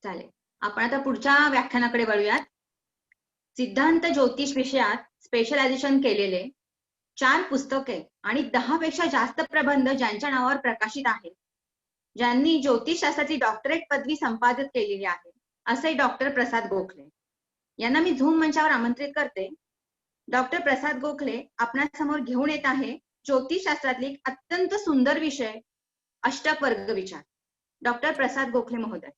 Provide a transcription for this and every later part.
चालेल. आपण आता पुढच्या व्याख्यानाकडे वळूयात. सिद्धांत ज्योतिष विषयात स्पेशलायझेशन केलेले 4 पुस्तके आणि 10 पेक्षा जास्त प्रबंध ज्यांच्या नावावर प्रकाशित आहेत, ज्यांनी ज्योतिषशास्त्राची डॉक्टरेट पदवी संपादित केलेली आहे, असे डॉक्टर प्रसाद गोखले यांना मी झूम मंचावर आमंत्रित करते. डॉक्टर प्रसाद गोखले आपणासमोर घेऊन येत आहे ज्योतिषशास्त्रातली एक अत्यंत सुंदर विषय, अष्टक वर्ग विचार. डॉक्टर प्रसाद गोखले महोदय.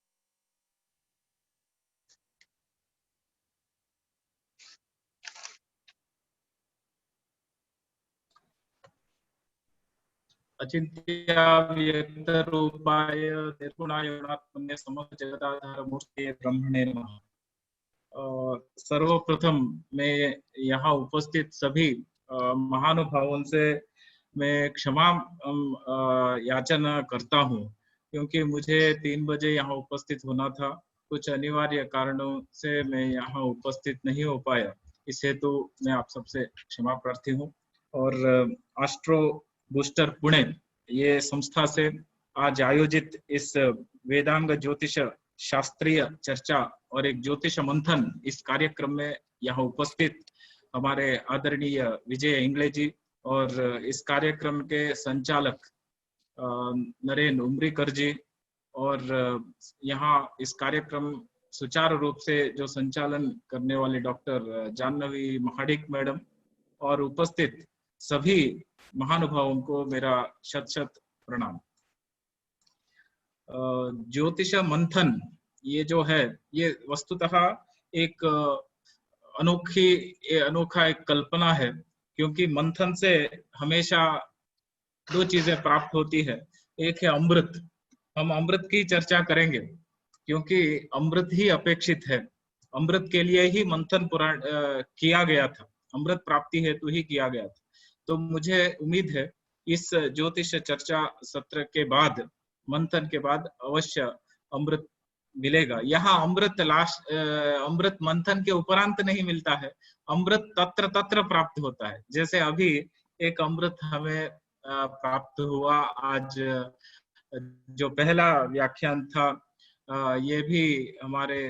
अचिंत्याव्यक्तरूपाय निर्गुणाय गुणात्मने समस्त जगदाधार मूर्ते ब्रह्मणे नमः। सर्वप्रथम मैं यहाँ उपस्थित सभी महानुभावों से मैं क्षमा याचना करता हूँ, क्योंकि मुझे 3 बजे यहाँ उपस्थित होना था। कुछ अनिवार्य कारणों से मैं यहाँ उपस्थित नहीं हो पाया, इस हेतु मैं आप सबसे क्षमा प्रार्थी हूँ। और एस्ट्रो बूस्टर पुणे ये संस्था से आज आयोजित इस वेदांग ज्योतिष शास्त्रीय चर्चा और एक ज्योतिष मंथन इस कार्यक्रम में यहाँ उपस्थित हमारे आदरणीय विजय इंगले जी और इस कार्यक्रम के संचालक नरेंद्र उमरीकर जी और यहाँ इस कार्यक्रम सुचारू रूप से जो संचालन करने वाले डॉक्टर जानवी महाडिक मैडम और उपस्थित सभी महानुभावों को मेरा शत शत प्रणाम। ज्योतिष मंथन ये जो है ये वस्तुतः एक अनोखा एक कल्पना है, क्योंकि मंथन से हमेशा 2 चीजें प्राप्त होती है। एक है अमृत, हम अमृत की चर्चा करेंगे क्योंकि अमृत ही अपेक्षित है। अमृत के लिए ही मंथन किया गया था, अमृत प्राप्ति हेतु ही किया गया था। तो मुझे उम्मीद है इस ज्योतिष चर्चा सत्र के बाद, मंथन के बाद अवश्य अमृत मिलेगा। यहाँ अमृत मंथन के उपरांत नहीं मिलता है, अमृत तत्र तत्र प्राप्त होता है। जैसे अभी एक अमृत हमें प्राप्त हुआ, आज जो पहला व्याख्यान था ये भी हमारे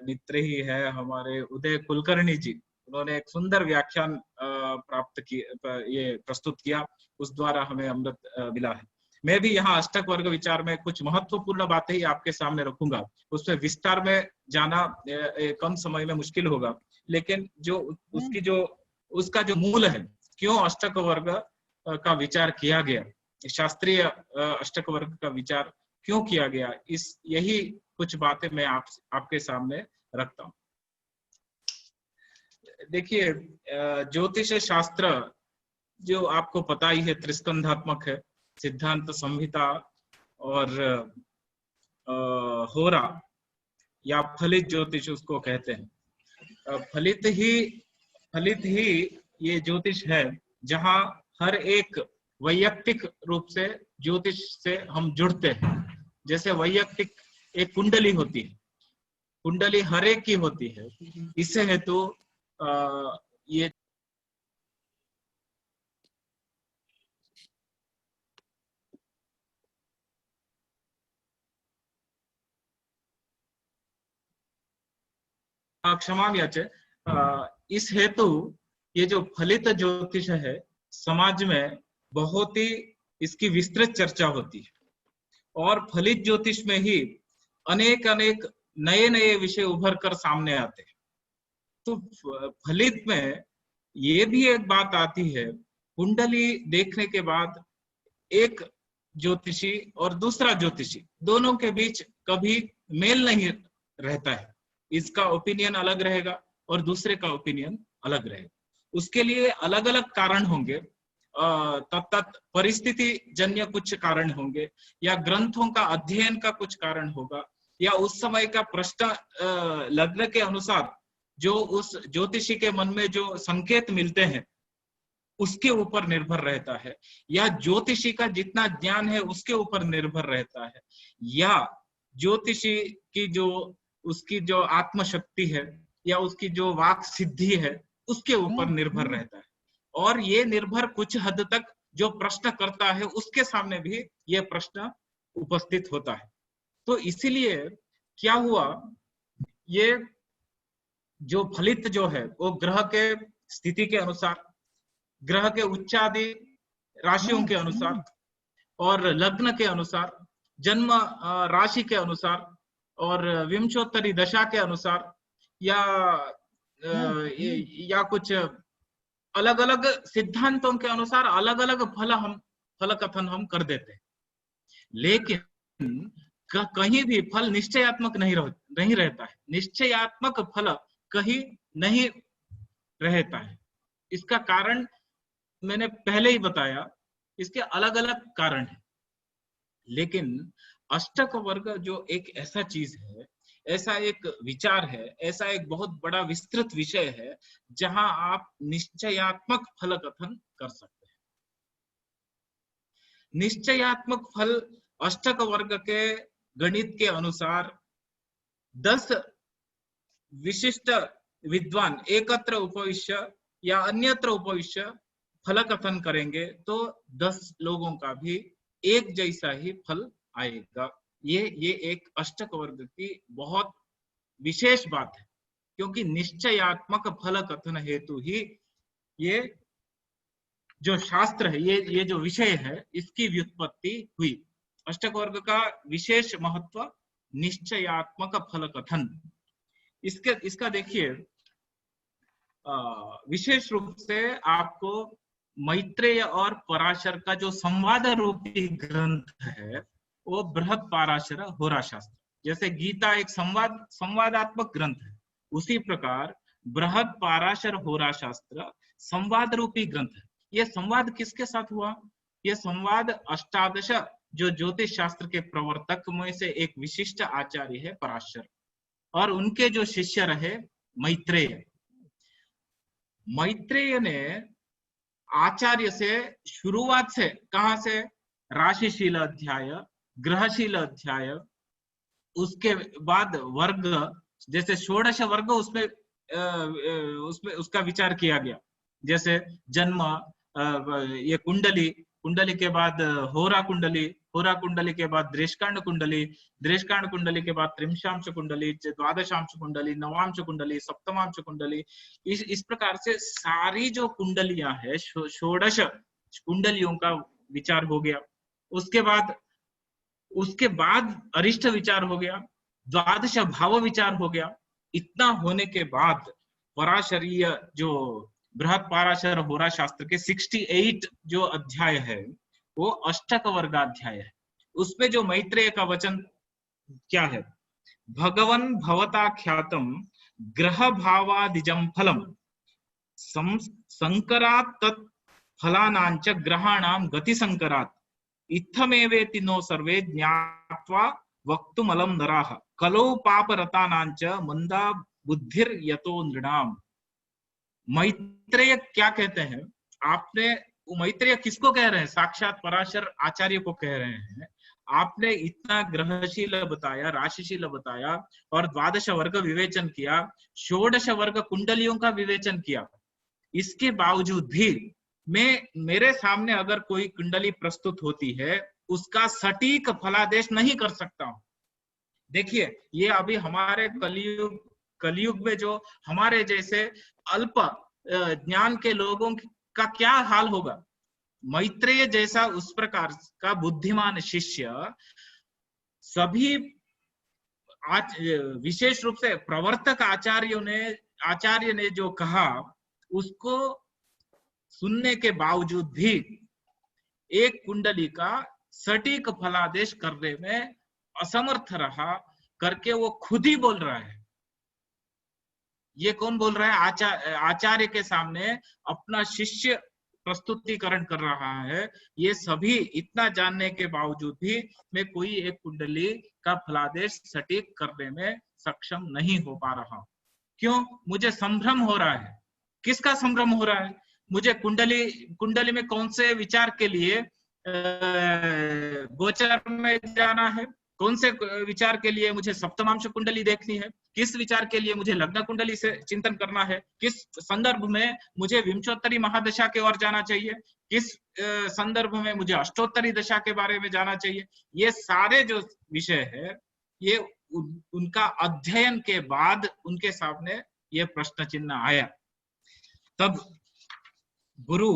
मित्र ही है, हमारे उदय कुलकर्णी जी, उन्होंने एक सुंदर व्याख्यान प्राप्त किया, ये प्रस्तुत किया, उस द्वारा हमें अमृत मिला है। मैं भी यहाँ अष्टक वर्ग विचार में कुछ महत्वपूर्ण बातें ही आपके सामने रखूंगा, उसमें विस्तार में जाना कम समय में मुश्किल होगा, लेकिन जो उसका जो मूल है, क्यों अष्टक वर्ग का विचार किया गया, शास्त्रीय अष्टक वर्ग का विचार क्यों किया गया, यही कुछ बातें मैं आपके सामने रखता हूँ। देखिए, ज्योतिष शास्त्र जो आपको पता ही है त्रिस्कंधात्मक है, सिद्धांत, संहिता और होरा या फलित ज्योतिष उसको कहते हैं। फलित ही ये ज्योतिष है जहां हर एक वैयक्तिक रूप से ज्योतिष से हम जुड़ते हैं। जैसे वैयक्तिक एक कुंडली होती है, कुंडली हर एक की होती है, इससे हेतु ये क्षमा याचे, इस हेतु ये जो फलित ज्योतिष है समाज में बहुत ही इसकी विस्तृत चर्चा होती है, और फलित ज्योतिष में ही अनेक नए विषय उभर कर सामने आते हैं। तो फलित में ये भी एक बात आती है, कुंडली देखने के बाद एक ज्योतिषी और दूसरा ज्योतिषी दोनों के बीच कभी मेल नहीं रहता है, इसका ओपिनियन अलग रहेगा और दूसरे का ओपिनियन अलग रहेगा। उसके लिए अलग अलग कारण होंगे, तत्त परिस्थिति जन्य कुछ कारण होंगे, या ग्रंथों का अध्ययन का कुछ कारण होगा, या उस समय का प्रश्न लग्न के अनुसार जो उस ज्योतिषी के मन में जो संकेत मिलते हैं उसके ऊपर निर्भर रहता है, या ज्योतिषी का जितना ज्ञान है उसके ऊपर निर्भर रहता है, या ज्योतिषी की जो उसकी जो आत्मशक्ति है या उसकी जो वाक सिद्धि है उसके ऊपर निर्भर रहता है। और ये निर्भर कुछ हद तक जो प्रश्न करता है उसके सामने भी ये प्रश्न उपस्थित होता है। तो इसीलिए क्या हुआ, ये जो फलित जो है वो ग्रह के स्थिति के अनुसार, ग्रह के उच्चादि राशियों के अनुसार और लग्न के अनुसार, जन्म राशि के अनुसार और विंशोत्तरी दशा के अनुसार या कुछ अलग अलग सिद्धांतों के अनुसार अलग अलग फल कथन हम कर देते हैं। लेकिन कहीं भी फल निश्चयात्मक नहीं रहता है। निश्चयात्मक फल कहीं नहीं रहता है। इसका कारण मैंने पहले ही बताया, इसके अलग अलग कारण है। लेकिन अष्टक वर्ग जो एक ऐसा चीज है, ऐसा एक विचार है, ऐसा एक बहुत बड़ा विस्तृत विषय है जहां आप निश्चयात्मक फल कथन कर सकते हैं। निश्चयात्मक फल अष्टक वर्ग के गणित के अनुसार 10 विशिष्ट विद्वान एकत्र उपविश्य या अन्यत्र उपविश्य फल कथन करेंगे तो 10 लोगों का भी एक जैसा ही फल आएगा। ये एक अष्टक वर्ग की बहुत विशेष बात है, क्योंकि निश्चयात्मक फल कथन हेतु ही ये जो शास्त्र है, ये जो विषय है, इसकी व्युत्पत्ति हुई। अष्टक वर्ग का विशेष महत्व निश्चयात्मक फल कथन। इसका देखिए, विशेष रूप से आपको मैत्रेय और पराशर का जो संवाद रूपी ग्रंथ है वो बृहद पाराशर होरा शास्त्र, जैसे गीता एक संवादात्मक ग्रंथ है, उसी प्रकार बृहद पाराशर होरा शास्त्र संवाद रूपी ग्रंथ है। यह संवाद किसके साथ हुआ? यह संवाद अष्टादश जो ज्योतिष शास्त्र के प्रवर्तक में से एक विशिष्ट आचार्य है पराशर, और उनके जो शिष्य रहे मैत्रेय। मैत्रेय ने आचार्य से शुरुआत से, कहां से? राशिशील अध्याय, ग्रहशील अध्याय, उसके बाद वर्ग, जैसे षोडश वर्ग उसमें उसका विचार किया गया, जैसे जन्म, ये कुंडली के बाद होरा कुंडली के बाद दृष्कांड कुंडली के बाद त्रिंशांश कुंडली, द्वादशांश कुंडली, नवांश कुंडली, सप्तमांश कुंडली। इस प्रकार से सारी जो कुंडलियां है, षोडश कुंडलियों का विचार हो गया। उसके बाद अरिष्ट विचार हो गया, द्वादश भाव विचार हो गया। इतना होने के बाद पराशरीय जो बृहद पाराशर होरा शास्त्र के 68 जो अध्याय है वो अष्टक वर्गाध्याय है। उसमें जो मैत्रेय का वचन क्या है? भगवन् भवता ख्यातम ग्रह भावादिजम फलम संकरात् तत् फलानांच ग्रहाणाम गति संकरात् इत्थमेवेति नो सर्वे ज्ञात्वा वक्तुमलं नराः कलौ पापरतानांच मंदा बुद्धिर यतो नृणाम। मैत्रेय क्या कहते हैं? आपने मैत्रेय किसको कह रहे हैं? साक्षात पराशर आचार्य को कह रहे हैं। आपने इतना ग्रहशील बताया, राशिशील बताया और द्वादश वर्ग विवेचन किया, षोडश वर्ग कुंडलियों का विवेचन किया। इसके बावजूद भी मेरे सामने अगर कोई कुंडली प्रस्तुत होती है, उसका सटीक फलादेश नहीं कर सकता हूं। देखिए, ये अभी हमारे कलयुग में जो हमारे जैसे अल्प ज्ञान के लोगों का क्या हाल होगा। मैत्रेय जैसा उस प्रकार का बुद्धिमान शिष्य सभी विशेष रूप से प्रवर्तक आचार्य ने जो कहा उसको सुनने के बावजूद भी एक कुंडली का सटीक फलादेश करने में असमर्थ रहा करके वो खुद ही बोल रहा है। ये कौन बोल रहा है? आचार्य के सामने अपना शिष्य प्रस्तुतिकरण कर रहा है। ये सभी इतना जानने के बावजूद भी मैं कोई एक कुंडली का फलादेश सटीक करने में सक्षम नहीं हो पा रहा। क्यों? मुझे संभ्रम हो रहा है। किसका संभ्रम हो रहा है? मुझे कुंडली में कौन से विचार के लिए गोचर में जाना है, कौन से विचार के लिए मुझे सप्तमांश कुंडली देखनी है, किस विचार के लिए मुझे लग्न कुंडली से चिंतन करना है, किस संदर्भ में मुझे विंशोत्तरी महादशा के ओर जाना चाहिए, किस संदर्भ में मुझे अष्टोत्तरी दशा के बारे में जाना चाहिए। ये सारे जो विषय है ये उनका अध्ययन के बाद उनके सामने ये प्रश्न चिन्ह आया। तब गुरु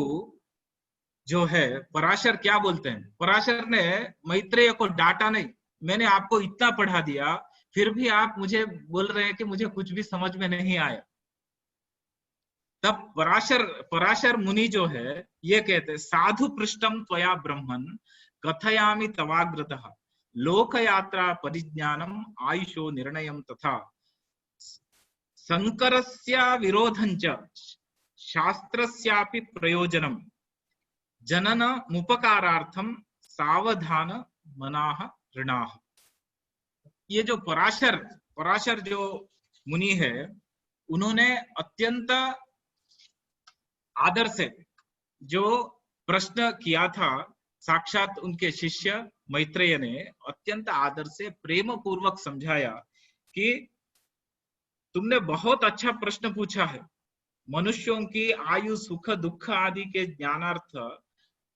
जो है पराशर क्या बोलते हैं, पराशर ने मैत्रेय को डांटा नहीं, मैंने आपको इतना पढ़ा दिया फिर भी आप मुझे बोल रहे हैं कि मुझे कुछ भी समझ में नहीं आया। तब पराशर मुनि जो है ये कहते, साधु पृष्ठम त्वया ब्रह्मन् कथयामि तवाग्रतः लोक यात्रा परिज्ञानम आयुषो निर्णयम तथा संकरस्य विरोधंच शास्त्रस्यापि प्रयोजनम जनन मुपकारार्थम सावधान मनाः ऋणाः। ये जो पराशर जो मुनि है, उन्होंने अत्यंत आदर से जो प्रश्न किया था, साक्षात उनके शिष्य मैत्रेय ने अत्यंत आदर से प्रेम पूर्वक समझाया कि तुमने बहुत अच्छा प्रश्न पूछा है। मनुष्यों की आयु सुख दुख आदि के ज्ञानार्थ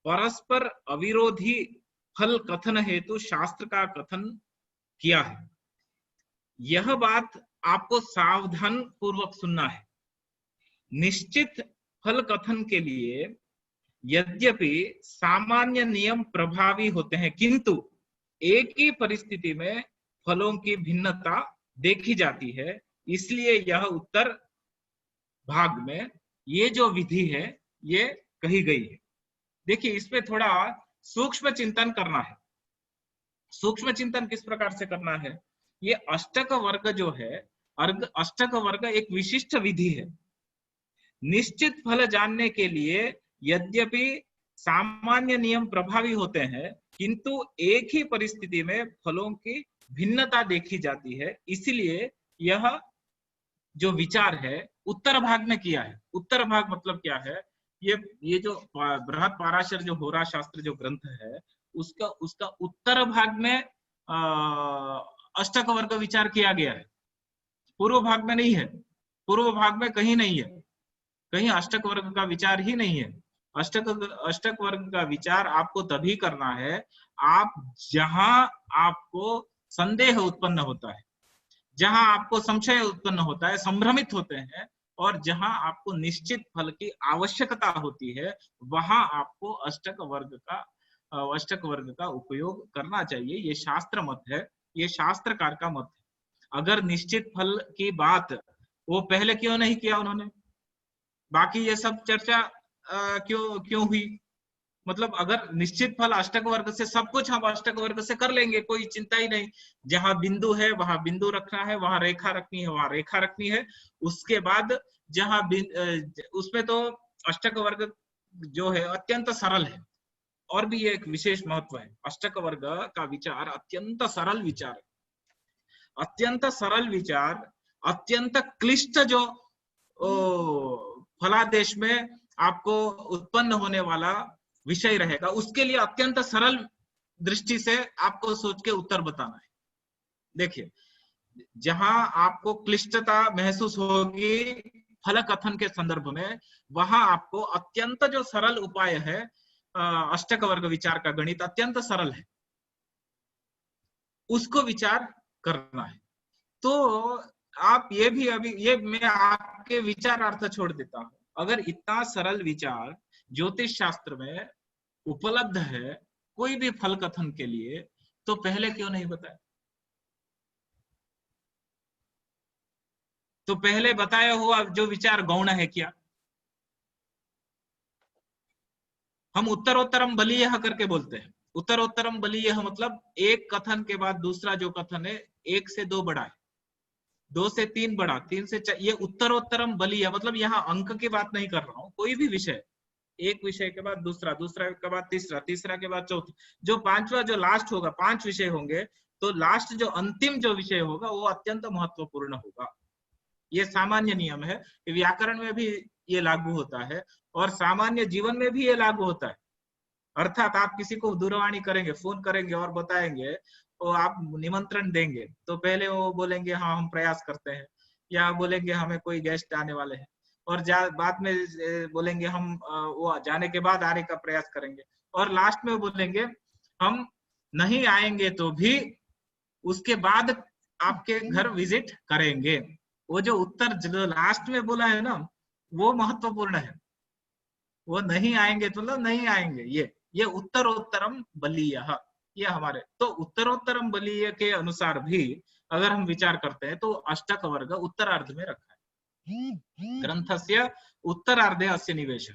परस्पर अविरोधी फल कथन हेतु शास्त्र का कथन किया है। यह बात आपको सावधान पूर्वक सुनना है। निश्चित फल कथन के लिए यद्यपि सामान्य नियम प्रभावी होते हैं, किंतु एक ही परिस्थिति में फलों की भिन्नता देखी जाती है। इसलिए यह उत्तर भाग में ये जो विधि है ये कही गई है। देखिए, इसमें थोड़ा सूक्ष्म चिंतन करना है। सूक्ष्म चिंतन किस प्रकार से करना है? ये अष्टक वर्ग जो है, अष्टक वर्ग एक विशिष्ट विधि है। निश्चित फल जानने के लिए यद्यपि सामान्य नियम प्रभावी होते हैं, किंतु एक ही परिस्थिति में फलों की भिन्नता देखी जाती है। इसलिए यह जो विचार है उत्तर भाग में किया है। उत्तर भाग मतलब क्या है? ये जो बृहद पाराशर जो होरा शास्त्र जो ग्रंथ है, उसका उत्तर भाग में अष्टक वर्ग विचार किया गया है। पूर्व भाग में नहीं है। पूर्व भाग में कहीं नहीं है, कहीं अष्टक वर्ग का विचार ही नहीं है। अष्टक वर्ग का विचार आपको तभी करना है आप जहां आपको संदेह उत्पन्न होता है, जहां आपको संशय उत्पन्न होता है, संभ्रमित होते हैं, और जहां आपको निश्चित फल की आवश्यकता होती है, वहां आपको अष्टक वर्ग का उपयोग करना चाहिए। ये शास्त्र मत है, ये शास्त्रकार का मत है। अगर निश्चित फल की बात वो पहले क्यों नहीं किया उन्होंने? बाकी ये सब चर्चा क्यों हुई? मतलब अगर निश्चित फल अष्टक वर्ग से, सब कुछ हम अष्टक वर्ग से कर लेंगे, कोई चिंता ही नहीं। जहां बिंदु है वहां बिंदु रखना है, वहां रेखा रखनी है वहां रेखा रखनी है। उसके बाद जहां उसमें तो अष्टक वर्ग जो है अत्यंत सरल है। और भी एक विशेष महत्व है, अष्टक वर्ग का विचार अत्यंत सरल विचार है। अत्यंत सरल विचार, अत्यंत क्लिष्ट जो फलादेश में आपको उत्पन्न होने वाला विषय रहेगा, उसके लिए अत्यंत सरल दृष्टि से आपको सोच के उत्तर बताना है। देखिए, जहां आपको क्लिष्टता महसूस होगी फल कथन के संदर्भ में, वहां आपको अत्यंत जो सरल उपाय है, अष्टक वर्ग विचार का गणित अत्यंत सरल है, उसको विचार करना है। तो आप ये भी अभी ये मैं आपके विचारार्थ छोड़ देता हूं। अगर इतना सरल विचार ज्योतिष शास्त्र में उपलब्ध है कोई भी फल कथन के लिए, तो पहले क्यों नहीं बताया? तो पहले बताया हुआ जो विचार गौण है क्या? हम उत्तरोत्तरम बलीयः करके बोलते हैं। उत्तरोत्तरम बलीयः मतलब एक कथन के बाद दूसरा जो कथन है 1 से 2 बढ़ा है, 2 से 3 बढ़ा, 3 से 4, ये उत्तरोत्तरम बलीयः मतलब यहाँ अंक की बात नहीं कर रहा हूं। कोई भी विषय, एक विषय के बाद दूसरा, दूसरा के बाद तीसरा, तीसरा के बाद चौथा, जो पांचवा जो लास्ट होगा, 5 विषय होंगे, तो लास्ट जो अंतिम जो विषय होगा वो अत्यंत महत्वपूर्ण होगा। ये सामान्य नियम है, व्याकरण में भी ये लागू होता है और सामान्य जीवन में भी ये लागू होता है। अर्थात आप किसी को दूरवाणी करेंगे, फोन करेंगे और बताएंगे, तो आप निमंत्रण देंगे, तो पहले वो बोलेंगे हाँ हम प्रयास करते हैं, या बोलेंगे हमें कोई गेस्ट आने वाले हैं, और बाद में बोलेंगे हम वो जाने के बाद आने का प्रयास करेंगे, और लास्ट में बोलेंगे हम नहीं आएंगे तो भी उसके बाद आपके घर विजिट करेंगे। वो जो उत्तर जो लास्ट में बोला है ना, वो महत्वपूर्ण है। वो नहीं आएंगे तो मतलब नहीं आएंगे। ये उत्तरोत्तरम बलीय, ये हमारे तो उत्तरोत्तरम बलीय के अनुसार भी अगर हम विचार करते हैं तो अष्टक वर्ग उत्तरार्ध में रखा है। ग्रंथस्य उत्तरार्धे अस्य निवेशः।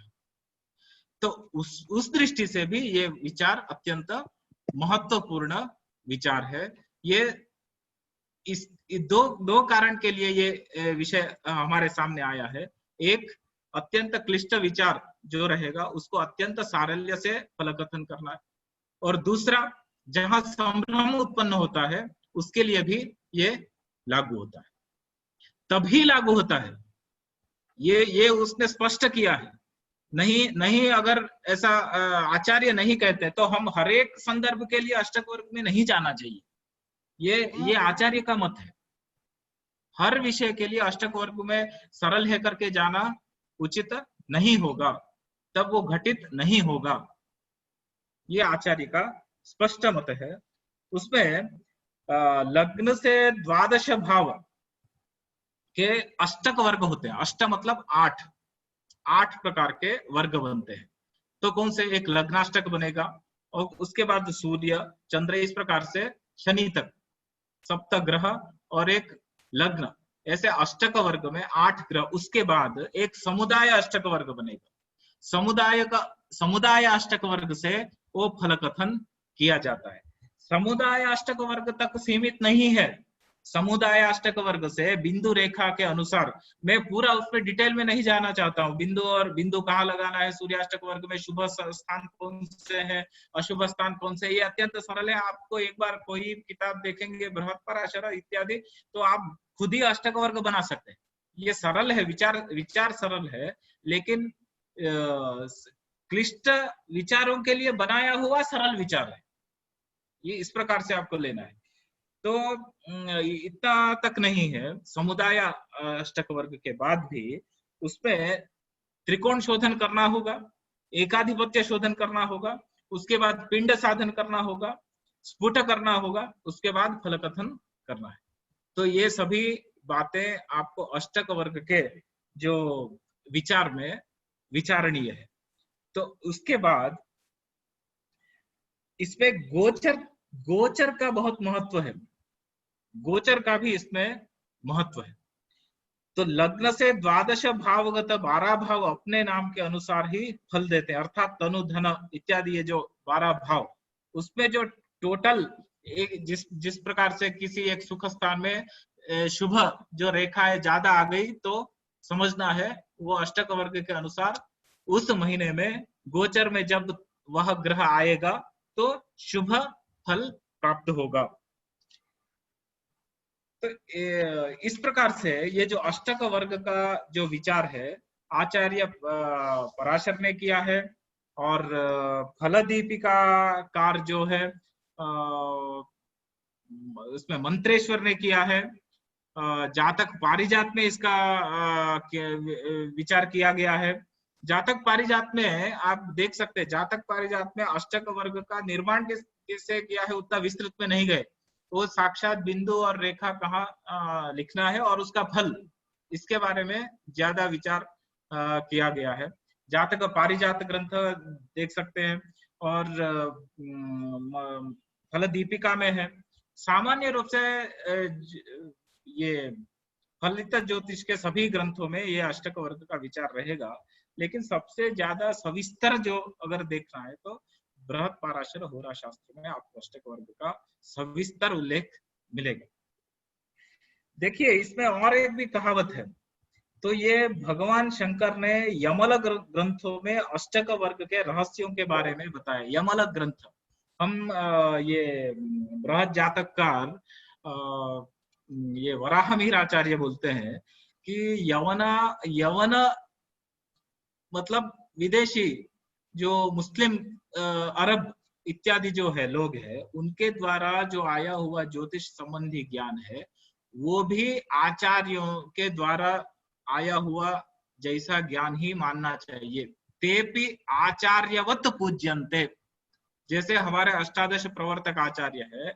तो उस दृष्टि से भी ये विचार अत्यंत महत्वपूर्ण विचार है। ये इस दो कारण के लिए ये विषय हमारे सामने आया है। एक, अत्यंत क्लिष्ट विचार जो रहेगा उसको अत्यंत सारल्य से फलकथन करना है, और दूसरा, जहां संभ्रम उत्पन्न होता है उसके लिए भी ये लागू होता है, तभी लागू होता है। ये उसने स्पष्ट किया है। नहीं अगर ऐसा आचार्य नहीं कहते तो हम हर एक संदर्भ के लिए अष्टक वर्ग में नहीं जाना चाहिए। ये आचार्य का मत है। हर विषय के लिए अष्टक वर्ग में सरल है करके जाना उचित नहीं होगा, तब वो घटित नहीं होगा। ये आचार्य का स्पष्ट मत है। उसमें लग्न से द्वादश भाव के अष्टक वर्ग होते हैं। अष्ट मतलब 8 प्रकार के वर्ग बनते हैं। तो कौन से? एक लग्नाष्टक बनेगा, और उसके बाद सूर्य चंद्र, इस प्रकार से शनि तक सप्त ग्रह और एक लग्न, ऐसे अष्टक वर्ग में 8 ग्रह। उसके बाद एक समुदाय अष्टक वर्ग बनेगा। समुदाय अष्टक वर्ग से वो फल कथन किया जाता है। समुदाय अष्टक वर्ग तक सीमित नहीं है। समुदाय अष्टक वर्ग से बिंदु रेखा के अनुसार, मैं पूरा उसमें डिटेल में नहीं जाना चाहता हूँ, बिंदु कहाँ लगाना है सूर्याष्टक वर्ग में, शुभ स्थान कौन से है, अशुभ स्थान कौन से, ये अत्यंत सरल है। आपको एक बार कोई किताब देखेंगे बृहत्पराशर इत्यादि, तो आप खुद ही अष्टक वर्ग बना सकते हैं। ये सरल है, विचार सरल है, लेकिन क्लिष्ट विचारों के लिए बनाया हुआ सरल विचार है। ये इस प्रकार से आपको लेना है। तो इतना तक नहीं है। समुदाय अष्टक वर्ग के बाद भी उसमें त्रिकोण शोधन करना होगा, एकाधिपत्य शोधन करना होगा, उसके बाद पिंड साधन करना होगा, स्फुट करना होगा, उसके बाद फल कथन करना है। तो ये सभी बातें आपको अष्टक वर्ग के जो विचार में विचारणीय है। तो उसके बाद इसमें गोचर का बहुत महत्व है। गोचर का भी इसमें महत्व है। तो लग्न से द्वादश भावगत 12 भाव अपने नाम के अनुसार ही फल देते हैं, अर्थात तनु धन इत्यादि ये जो 12 भाव, उसमें जो टोटल जिस प्रकार से किसी एक सुख स्थान में शुभ जो रेखा है ज्यादा आ गई, तो समझना है वो अष्टक वर्ग के अनुसार उस महीने में गोचर में जब वह ग्रह आएगा तो शुभ फल प्राप्त होगा। तो इस प्रकार से ये जो अष्टक वर्ग का जो विचार है आचार्य पराशर ने किया है, और फल दीपिका कार जो है उसमें मंत्रेश्वर ने किया है। जातक पारिजात में इसका विचार किया गया है। जातक पारिजात में आप देख सकते हैं, जातक पारिजात में अष्टक वर्ग का निर्माण किससे किया है उतना विस्तृत में नहीं गए। वो साक्षात बिंदु और रेखा कहाँ लिखना है और उसका फल, इसके बारे में ज्यादा विचार किया गया है। जातक पारिजात ग्रंथ देख सकते हैं, और फल दीपिका में है। सामान्य रूप से ये फलित ज्योतिष के सभी ग्रंथों में ये अष्टक वर्ग का विचार रहेगा, लेकिन सबसे ज्यादा सविस्तर जो अगर देखना है तो बृहत्पराशर होरा शास्त्र में आपको अष्टक वर्ग का सविस्तर उल्लेख मिलेगा। देखिए इसमें और एक भी कहावत है। तो ये भगवान शंकर ने यमल ग्रंथों में अष्टक वर्ग के रहस्यों के बारे में बताया। यमल ग्रंथ, हम ये बृहद जातककार ये वराहमिहिर आचार्य बोलते हैं कि यवन मतलब विदेशी जो मुस्लिम अरब इत्यादि जो है लोग है, उनके द्वारा जो आया हुआ ज्योतिष संबंधी ज्ञान है वो भी आचार्यों के द्वारा आया हुआ जैसा ज्ञान ही मानना चाहिए। तेपि आचार्यवत पूज्यन्ते, जैसे हमारे अष्टादश प्रवर्तक आचार्य है,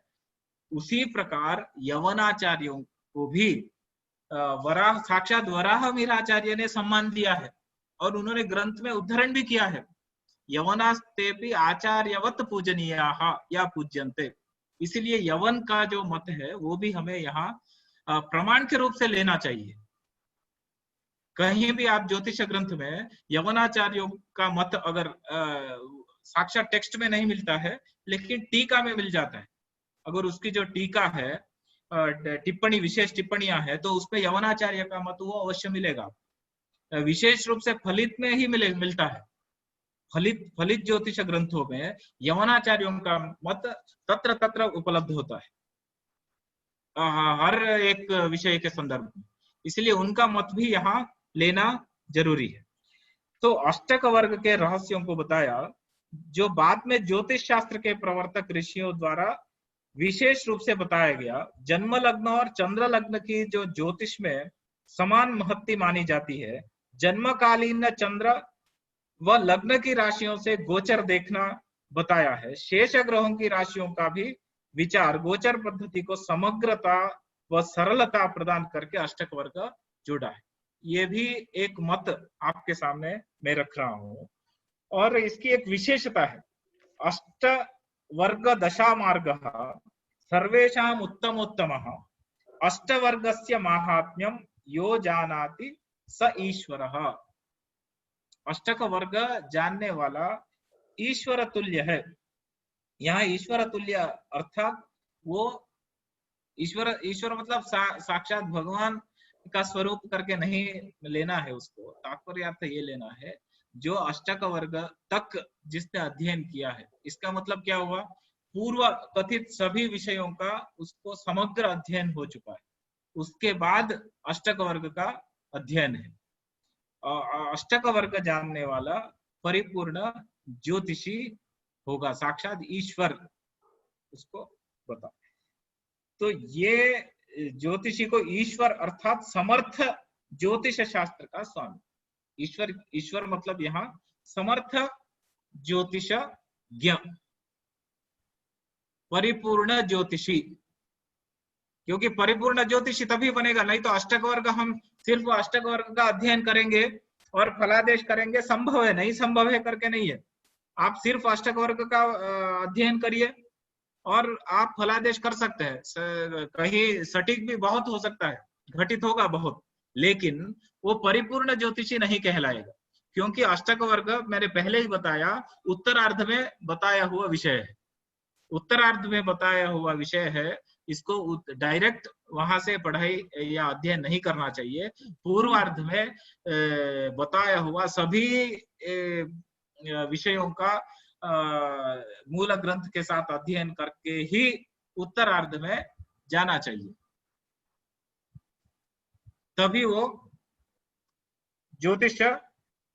उसी प्रकार यवनाचार्यों को भी वराह, साक्षात वराह मिहिराचार्य ने सम्मान दिया है और उन्होंने ग्रंथ में उद्धरण भी किया है, यवनास्तेपि आचार्यवत पूजनीयाः या पूज्यन्ते। इसलिए यवन का जो मत है वो भी हमें यहाँ प्रमाण के रूप से लेना चाहिए। कहीं भी आप ज्योतिष ग्रंथ में यवनाचार्यों का मत अगर साक्षात टेक्स्ट में नहीं मिलता है लेकिन टीका में मिल जाता है, अगर उसकी जो टीका है, टिप्पणी, विशेष टिप्पणियां हैं, तो उसमें यवनाचार्य का मत वो अवश्य मिलेगा। विशेष रूप से फलित में ही मिलता है। फलित ज्योतिष ग्रंथों में यवनाचार्यों का मत तत्र तत्र उपलब्ध होता है हर एक विषय के संदर्भ में, इसलिए उनका मत भी यहाँ लेना जरूरी है। तो अष्टक वर्ग के रहस्यों को बताया, जो बाद में ज्योतिष शास्त्र के प्रवर्तक ऋषियों द्वारा विशेष रूप से बताया गया। जन्म लग्न और चंद्र लग्न की जो ज्योतिष में समान महत्ति मानी जाती है, जन्मकालीन चंद्र व लग्न की राशियों से गोचर देखना बताया है। शेष ग्रहों की राशियों का भी विचार गोचर पद्धति को समग्रता व सरलता प्रदान करके अष्टक वर्ग जोड़ा है। ये भी एक मत आपके सामने मैं रख रहा हूं और इसकी एक विशेषता है, अष्ट वर्ग दशा मार्ग सर्वेषाम् उत्तमोत्तमः अष्टवर्गस्य माहात्म्यं यो जानाति स ईश्वरः। अष्टक वर्ग जानने वाला ईश्वर तुल्य है। यहाँ ईश्वर तुल्य अर्थात वो ईश्वर मतलब साक्षात भगवान का स्वरूप करके नहीं लेना है उसको, तात्पर्य अर्थ ये लेना है जो अष्टक वर्ग तक जिसने अध्ययन किया है। इसका मतलब क्या हुआ, पूर्व कथित सभी विषयों का उसको समग्र अध्ययन हो चुका है, उसके बाद अष्टक वर्ग का अध्ययन है। अष्टक वर्ग जानने वाला परिपूर्ण ज्योतिषी होगा, साक्षात ईश्वर उसको बता। तो ये ज्योतिषी को ईश्वर अर्थात समर्थ ज्योतिष शास्त्र का स्वामी। ईश्वर मतलब यहाँ समर्थ ज्योतिष ज्ञ, परिपूर्ण ज्योतिषी, क्योंकि परिपूर्ण ज्योतिषी तभी बनेगा, नहीं तो अष्टक वर्ग हम सिर्फ अष्टक वर्ग का अध्ययन करेंगे और फलादेश करेंगे, संभव है नहीं, संभव है करके नहीं है। आप सिर्फ अष्टक वर्ग का अध्ययन करिए और आप फलादेश कर सकते हैं, कहीं सटीक भी बहुत हो सकता है, घटित होगा बहुत, लेकिन वो परिपूर्ण ज्योतिषी नहीं कहलाएगा, क्योंकि अष्टक वर्ग मैंने पहले ही बताया उत्तरार्ध में बताया हुआ विषय है। उत्तरार्ध में बताया हुआ विषय है, इसको डायरेक्ट वहां से पढ़ाई या अध्ययन नहीं करना चाहिए। पूर्वार्ध में बताया हुआ सभी विषयों का मूल ग्रंथ के साथ अध्ययन करके ही उत्तरार्ध में जाना चाहिए, तभी वो ज्योतिष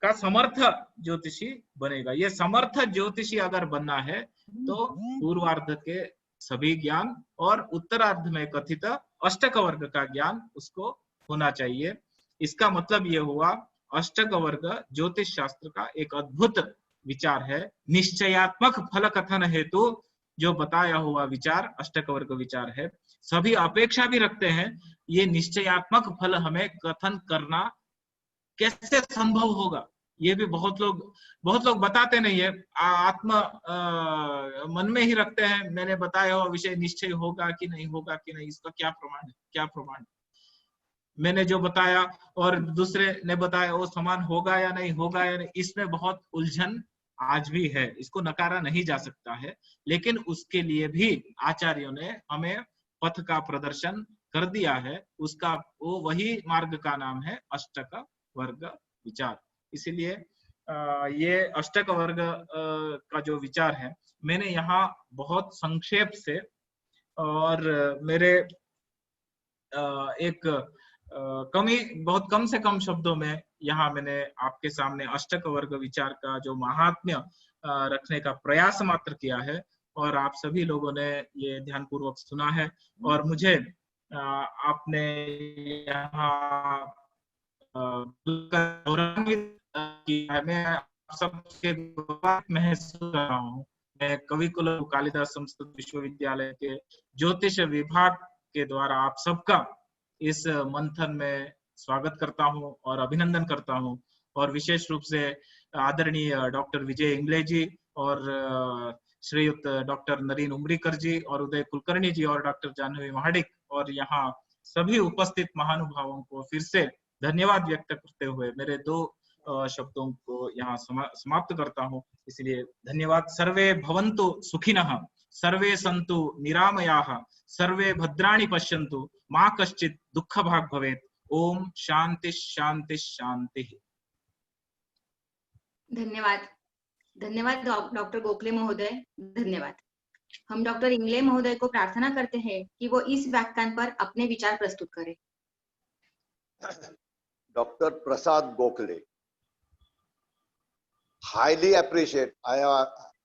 का समर्थ ज्योतिषी बनेगा। ये समर्थ ज्योतिषी अगर बनना है तो पूर्वार्ध के सभी ज्ञान और उत्तरार्ध में कथित अष्टक वर्ग का ज्ञान उसको होना चाहिए। इसका मतलब ये हुआ अष्टक वर्ग ज्योतिष शास्त्र का एक अद्भुत विचार है। निश्चयात्मक फल कथन हेतु जो बताया हुआ विचार अष्टक वर्ग विचार है। सभी अपेक्षा भी रखते हैं ये निश्चयात्मक फल हमें कथन करना कैसे संभव होगा, ये भी बहुत लोग बताते नहीं है, आत्म मन में ही रखते हैं। मैंने बताया हुआ विषय निश्चय होगा कि नहीं होगा कि नहीं, इसका क्या प्रमाण है, क्या प्रमाण है? मैंने जो बताया और दूसरे ने बताया वो समान होगा या नहीं होगा या नहीं, इसमें बहुत उलझन आज भी है, इसको नकारा नहीं जा सकता है। लेकिन उसके लिए भी आचार्यों ने हमें पथ का प्रदर्शन कर दिया है, उसका वो वही मार्ग का नाम है अष्टक वर्ग विचार। इसीलिए ये अष्टक वर्ग का जो विचार है मैंने यहाँ बहुत संक्षेप से और मेरे एक बहुत कम से कम शब्दों में यहाँ मैंने आपके सामने अष्टक वर्ग विचार का जो महात्म्य रखने का प्रयास मात्र किया है, और आप सभी लोगों ने ये ध्यानपूर्वक सुना है। और मुझे आपने यहाँ गौरवान्वित किया है, मैं आप सबके महसूस कर रहा हूँ। मैं कविकुलगुरु कालिदास संस्कृत विश्वविद्यालय के ज्योतिष विभाग के द्वारा आप सबका इस मंथन में स्वागत करता हूं और अभिनंदन करता हूं, और विशेष रूप से आदरणीय डॉक्टर विजय इंगले जी और श्रीयुक्त डॉक्टर नरीन उमरीकर जी और उदय कुलकर्णी जी और डॉक्टर जानवी महाडिक और यहाँ सभी उपस्थित महानुभावों को फिर से धन्यवाद व्यक्त करते हुए मेरे 2 शब्दों को यहाँ समाप्त करता हूँ। इसलिए धन्यवाद। सर्वे भवन्तु सुखिनः, सर्वे सन्तु निरामयाः, सर्वे भद्राणि पश्यन्तु, मा कश्चित् दुःखभाग् भवेत्। ओम शांति शांति शांति। धन्यवाद। धन्यवाद डॉक्टर गोखले महोदय, धन्यवाद। हम डॉक्टर इंगले महोदय को प्रार्थना करते हैं कि वो इस व्याख्यान पर अपने विचार प्रस्तुत करें। Doctor Prasad Gokhale, highly appreciate. I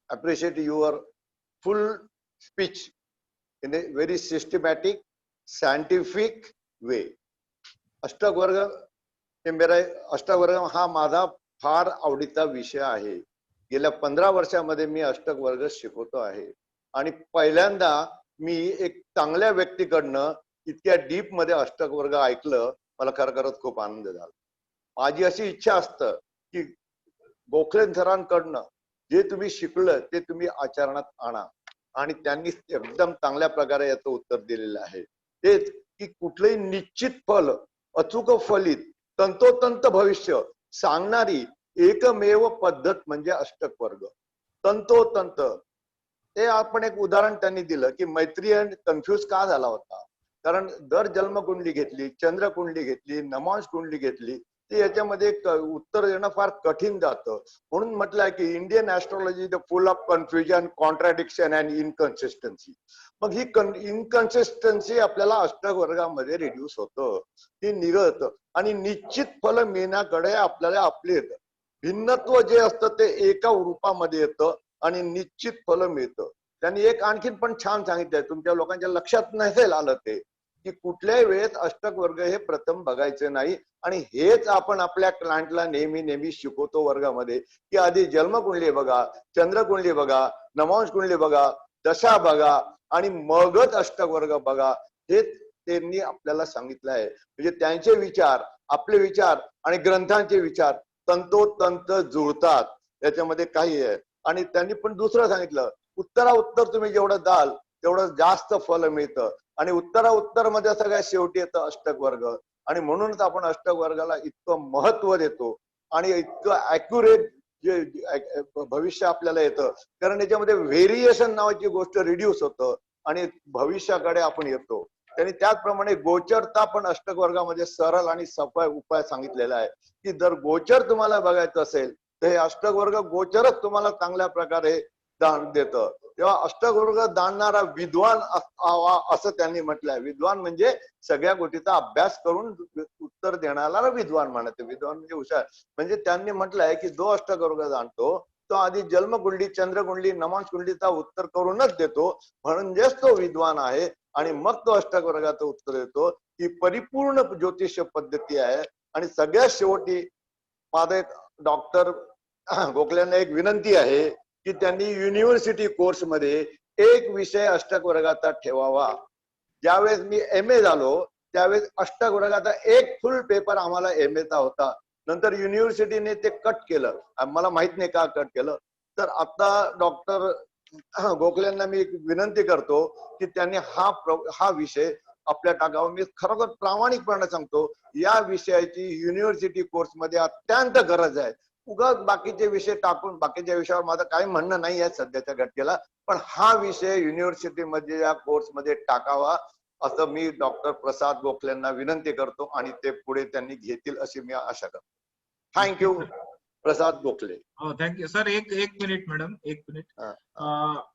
appreciate your full speech in a very systematic, scientific way. अष्टक वर्ग हा माझा फार आवडीचा विषय आहे. गेल्या 15 वर्षामध्ये मी अष्टक वर्ग शिकवतो आहे आणि पहिल्यांदा मी एक चांगल्या व्यक्तीकडनं इतक्या डीप मध्ये अष्टक वर्ग ऐकलं. मला खरखरच खूप आनंद झाला. माझी अशी इच्छा असतं की गोखले सरांकडनं जे तुम्ही शिकलं ते तुम्ही आचरणात आणा, आणि त्यांनी एकदम चांगल्या प्रकारे याचं उत्तर दिलेलं आहे. तेच की कुठलेही निश्चित फल, अचूक फलित, तंतोतंत भविष्य सांगणारी एकमेव पद्धत म्हणजे अष्टक वर्ग. तंतोतंत ते आपण एक उदाहरण त्यांनी दिलं की मैत्रियन कन्फ्यूज का झाला होता, कारण दर जन्मकुंडली घेतली, चंद्रकुंडली घेतली, नमांश कुंडली घेतली, ते याच्यामध्ये उत्तर देणं फार कठीण जातं. म्हणून म्हटलंय की Indian astrology the full of confusion, contradiction and inconsistency. मग ही इनकन्सिस्टन्सी आपल्याला अष्टक वर्गामध्ये रिड्यूस होतं, ती निघत आणि निश्चित फल मिळण्याकडे आपल्याला आपले भिन्नत्व जे असतं ते एका रूपामध्ये येतं आणि निश्चित फल मिळतं. त्यांनी एक आणखीन पण छान सांगितलंय, तुमच्या लोकांच्या लक्षात नसेल आलं ते, की कुठल्याही वेळेत अष्टक वर्ग हे प्रथम बघायचे नाही. आणि हेच आपण आपल्या क्लायंटला नेहमी शिकवतो वर्गामध्ये की आधी जन्मकुंडली बघा, चंद्रकुंडली बघा, नमांश कुंडली बघा, दशा बघा आणि मगच अष्टक वर्ग बघा. हे त्यांनी आपल्याला सांगितलं आहे. म्हणजे त्यांचे विचार, आपले विचार आणि ग्रंथांचे विचार तंतोतंत जुळतात, याच्यामध्ये काही आहे. आणि त्यांनी पण दुसरं सांगितलं, उत्तर तुम्ही जेवढं द्याल तेवढं जास्त फल मिळतं, आणि उत्तर मध्ये सगळ्यात शेवटी येतं अष्टक वर्ग. आणि म्हणूनच आपण अष्टक वर्गाला इतकं महत्व देतो आणि इतकं ऍक्युरेट जे भविष्य आपल्याला येतं, कारण याच्यामध्ये व्हेरिएशन नावाची गोष्ट रिड्यूस होतं आणि भविष्याकडे आपण येतो. त्यांनी त्याचप्रमाणे गोचरता पण अष्टक वर्गामध्ये सरळ आणि सफाय उपाय सांगितलेला आहे की जर गोचर तुम्हाला बघायचं असेल तर हे अष्टक वर्ग गोचरच तुम्हाला चांगल्या प्रकारे दान देतं. तेव्हा अष्टक वर्ग जाणणारा विद्वान असं त्यांनी म्हटलंय. विद्वान म्हणजे सगळ्या गोष्टीचा अभ्यास करून उत्तर देणारा विद्वान म्हणायचं. विद्वान म्हणजे हुशार. म्हणजे त्यांनी म्हटलंय की जो अष्टक वर्ग जाणतो तो आधी जन्मकुंडली, चंद्रकुंडली, नमांश कुंडलीचा उत्तर करूनच देतो, म्हणजेच तो विद्वान आहे. आणि मग तो अष्टक वर्गाचं उत्तर देतो. ही परिपूर्ण ज्योतिष पद्धती आहे. आणि सगळ्यात शेवटी माझं एक डॉक्टर गोखलेंना एक विनंती आहे की त्यांनी युनिव्हर्सिटी कोर्स मध्ये एक विषय अष्टक वर्गाचा ठेवावा. ज्यावेळेस मी MA झालो त्यावेळेस अष्टक वर्गाचा एक फुल पेपर आम्हाला MA चा होता. नंतर युनिव्हर्सिटीने ते कट केलं. मला माहित नाही का कट केलं. तर आता डॉक्टर गोखलेंना मी विनंती करतो की त्यांनी हा विषय आपल्या टाकावा. मी खरोखर प्रामाणिकपणे सांगतो, या विषयाची युनिव्हर्सिटी कोर्स मध्ये अत्यंत गरज आहे. उगाच बाकीचे विषय टाकून बाकीच्या विषयावर माझं काही म्हणणं नाही आहे सध्याच्या घटकेला, पण हा विषय युनिव्हर्सिटीमध्ये या कोर्स मध्ये टाकावा असं मी डॉक्टर प्रसाद गोखलेंना विनंती करतो आणि ते पुढे त्यांनी घेतील अशी मी आशा करतो. Thank you Prasad Gokhale. Thank you sir. एक मिनिट मॅडम, एक मिनिट.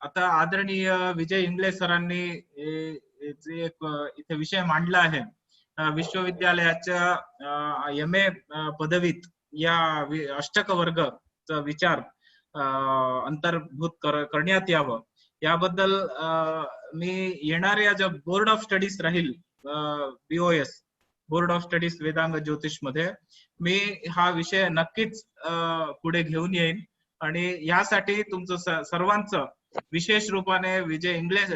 आता आदरणीय विजय इंगले सरांनी एक इथे विषय मांडला आहे. विश्वविद्यालयाच्या MA पदवीत या अष्टक वर्गचा विचार अंतर्भूत करण्यात यावं, याबद्दल मी येणाऱ्या ज्या board of studies Raheel, BOS board of studies Vedang ज्योतिष मध्ये मी हा विषय नक्कीच पुढे घेऊन येईन. आणि यासाठी तुमचं सर्वांचं विशेष रूपाने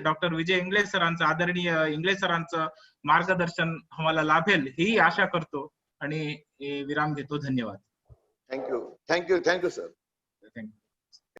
डॉक्टर विजय इंगळे सरांचं, आदरणीय इंगळे सरांचं मार्गदर्शन आम्हाला लाभेल ही आशा करतो आणि विराम घेतो. धन्यवाद. Thank you sir.